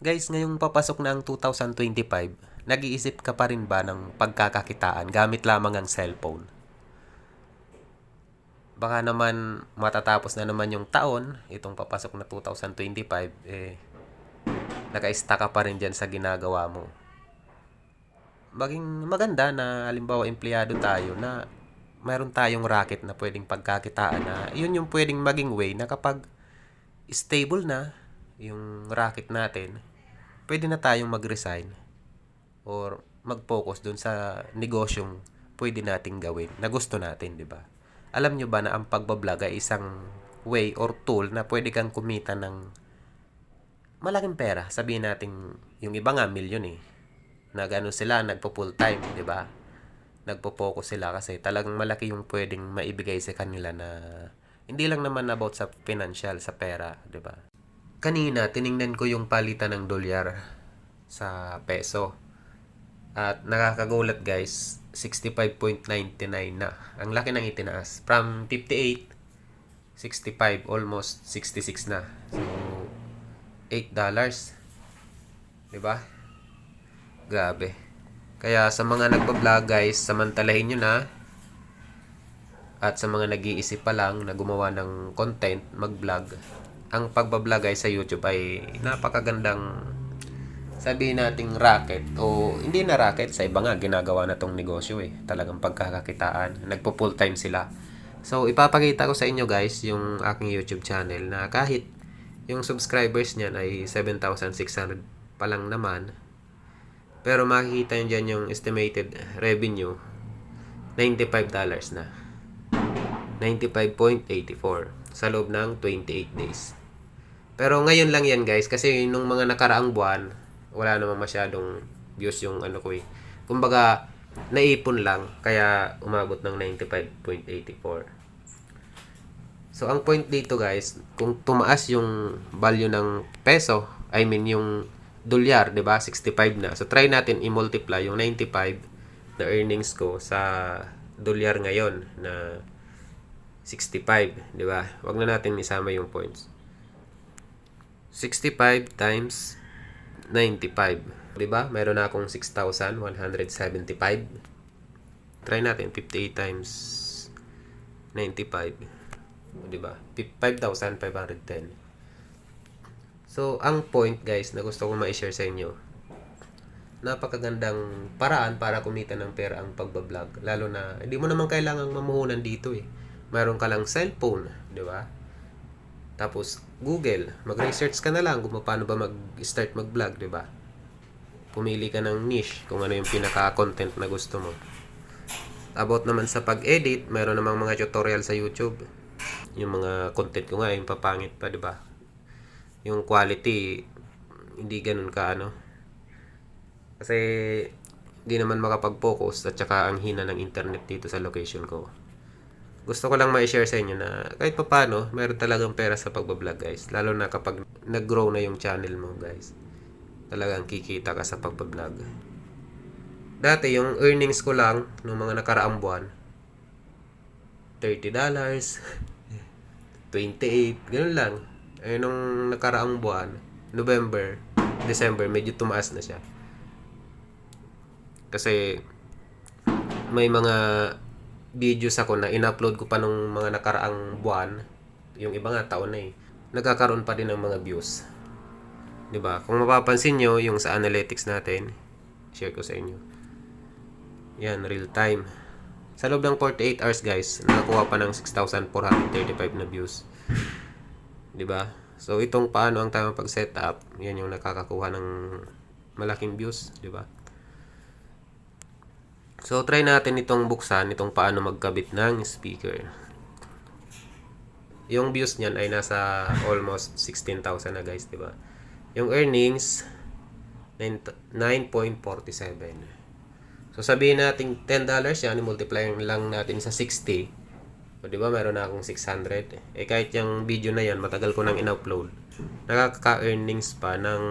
Guys, ngayong papasok na ang 2025, nag-iisip ka pa rin ba ng pagkakakitaan gamit lamang ang cellphone? Baka naman matatapos na naman yung taon, itong papasok na 2025, naka-stuck ka pa rin dyan sa ginagawa mo. Maging maganda na halimbawa empleyado tayo na mayroon tayong racket na pwedeng pagkakitaan na yun yung pwedeng maging way na kapag stable na yung racket natin, pwede na tayong mag-resign or mag-focus dun sa negosyong pwede nating gawin na gusto natin, di ba? Alam nyo ba na ang pagbablog ay isang way or tool na pwede kang kumita ng malaking pera? Sabihin natin, yung iba nga milyon eh. Nag-ano sila, nagpo-full time, di ba? Nagpo-focus sila kasi talagang malaki yung pwedeng maibigay sa kanila na hindi lang naman about sa financial, sa pera, di ba? Kanina, tiningnan ko yung palitan ng dolyar sa peso. At nakakagulat guys, 65.99 na. Ang laki ng itinaas. From 58, 65, almost 66 na. So, $8. Diba? Grabe. Kaya sa mga nagbablog guys, samantalahin nyo na. At sa mga nag-iisip pa lang na gumawa ng content, mag-vlog. Ang pagbablog guys sa YouTube ay napakagandang sabihin nating racket o hindi na racket, sa iba nga ginagawa na tong negosyo eh. Talagang pagkakakitaan. Nagpo full time sila. So, ipapakita ko sa inyo guys yung aking YouTube channel na kahit yung subscribers niyan ay 7,600 pa lang naman. Pero makikita nyo dyan yung estimated revenue, $95 na. 95.84 sa loob ng 28 days. Pero ngayon lang yan guys kasi nung mga nakaraang buwan, wala namang masyadong views yung ano ko eh. Kumbaga, naipon lang kaya umabot ng 95.84. So, ang point dito guys, kung tumaas yung value ng peso, I mean yung dolyar, 'di ba? 65 na. So, try natin i-multiply yung 95 na earnings ko sa dolyar ngayon na 65, 'di ba? Wag na natin isama yung points. 65 times 95. 'Di ba? Meron na akong 6,175. Try natin 58 times 95. 'Di ba? 5,510. So, ang point guys na gusto ko ma-share sa inyo, napakagandang paraan para kumita ng pera ang pagbablog. Lalo na, hindi mo naman kailangang mamuhunan dito eh. Mayroon ka lang cellphone, di ba? Tapos, Google. Mag-research ka na lang kung paano ba mag-start mag-vlog, di ba? Pumili ka ng niche kung ano yung pinaka-content na gusto mo. About naman sa pag-edit, mayroon namang mga tutorial sa YouTube. Yung mga content ko nga, yung papangit pa, di ba? Yung quality, hindi ganun ka ano. Kasi, di naman makapag-focus at saka ang hina ng internet dito sa location ko. Gusto ko lang ma-share sa inyo na kahit pa paano, meron talagang pera sa pagbablog guys. Lalo na kapag nag-grow na yung channel mo guys. Talagang kikita ka sa pagbablog. Dati yung earnings ko lang nung mga nakaraang buwan, $30, 28, ganun lang. Eh nung nakaraang buwan, November, December, medyo tumaas na siya. Kasi may mga videos ako na in-upload ko pa nung mga nakaraang buwan. Yung iba nga taon na eh. Nagkakaroon pa din ng mga views. 'Di ba? Kung mapapansin nyo, yung sa analytics natin, share ko sa inyo. Yan, real time. Sa loob ng 48 hours guys, nakakuha pa ng 6,435 na views. 'Di ba? So itong paano ang tamang pag-setup, yan yung nakakakuha ng malaking views, 'di ba? So try natin itong buksan, itong paano magkabit ng speaker. Yung views niyan ay nasa almost 16,000 na guys, 'di ba? Yung earnings 9.47. So sabihin natin $10 yan, i-multiply lang natin sa 60. O di ba, meron na akong 600. Eh kahit yung video na yan, matagal ko nang in-upload. Nakaka-earnings pa ng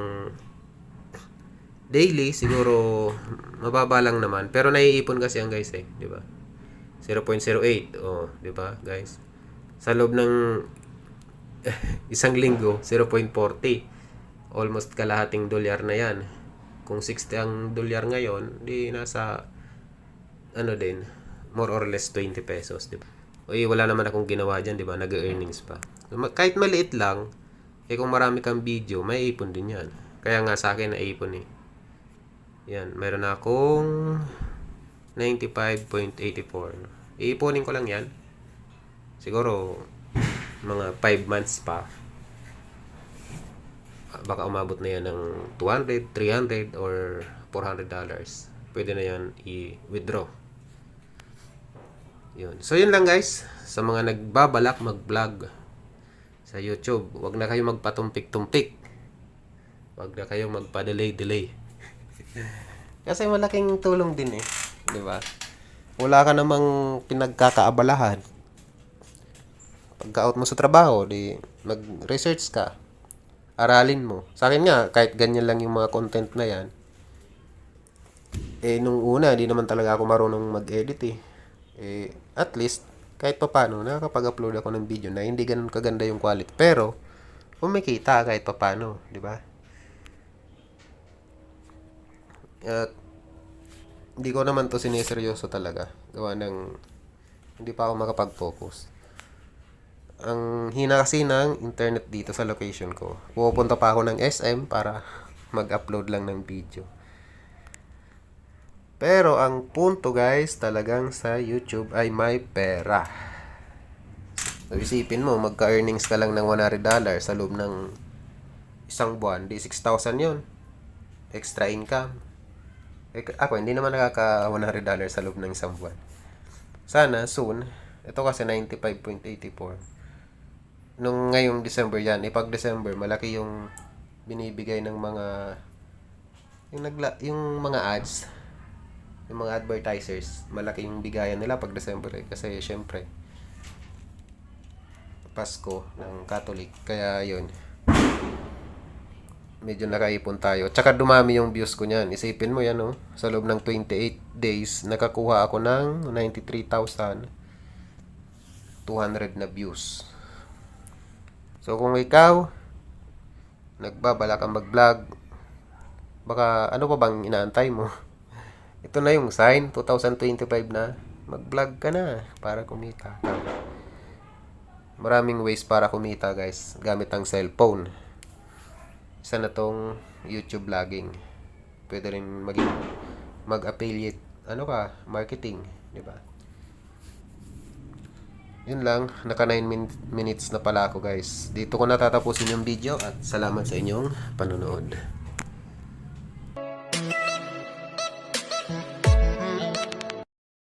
daily, siguro mababa lang naman. Pero naiipon kasi ang guys eh, di ba? 0.08. Oh, di ba, guys? Sa loob ng isang linggo, 0.40. almost kalahating dolyar na yan. Kung 60 ang dolyar ngayon, di nasa ano din, more or less 20 pesos, di ba? Uy, wala naman akong ginawa dyan, di ba? Nag-earnings pa. Kahit maliit lang, kung marami kang video, may ipon din yan. Kaya nga sa akin, naipon eh. Yan, meron akong 95.84. Iipunin ko lang yan. Siguro, mga 5 months pa. Baka umabot na yan ng $200, $300, or $400. Pwede na yan i-withdraw. Yun. So, yun lang guys. Sa mga nagbabalak mag-vlog sa YouTube, wag na kayo magpatumpik-tumpik. Wag na kayo magpa-delay-delay. Kasi malaking tulong din eh. Di ba? Wala ka namang pinagkakaabalahan. Pagka-out mo sa trabaho, di mag-research ka. Aralin mo. Sa akin nga, kahit ganyan lang yung mga content na yan, nung una, di naman talaga ako marunong mag-edit eh. At least, kahit papano, nakakapag-upload ako ng video na hindi ganun kaganda yung quality. Pero, kumikita kahit papano, di ba? At, hindi ko naman to siniseryoso talaga. Gawa ng, hindi pa ako makapag-focus. Ang hina kasi ng internet dito sa location ko. Pupunta pa ako ng SM para mag-upload lang ng video. Pero ang punto guys, talagang sa YouTube ay may pera. So isipin mo, magka-earnings ka lang ng $100 sa loob ng isang buwan, di 6,000 yun. Extra income. Ako, hindi naman nakaka $100 sa loob ng isang buwan. Sana, soon. Ito kasi 95.84. Nung ngayong December yan, pag December, malaki yung binibigay ng mga yung mga ads, yung mga advertisers, malaki yung bigayan nila pag December eh. Kasi syempre Pasko ng Catholic, kaya yun, medyo nakaipon tayo. Tsaka dumami yung views ko niyan. Isipin mo yan, oh, sa loob ng 28 days nakakuha ako ng 93,200 na views. So kung ikaw nagbabalak kang mag-vlog, baka ano pa bang inaantay mo? Ito na yung sign, 2025 na. Mag-vlog ka na para kumita. Maraming ways para kumita guys, gamit ang cellphone. Isa na tong YouTube vlogging. Pwede rin maging mag-affiliate, marketing, di ba? Yun lang, naka 9 minutes na pala ako guys. Dito ko natatapusin yung video at salamat sa inyong panonood.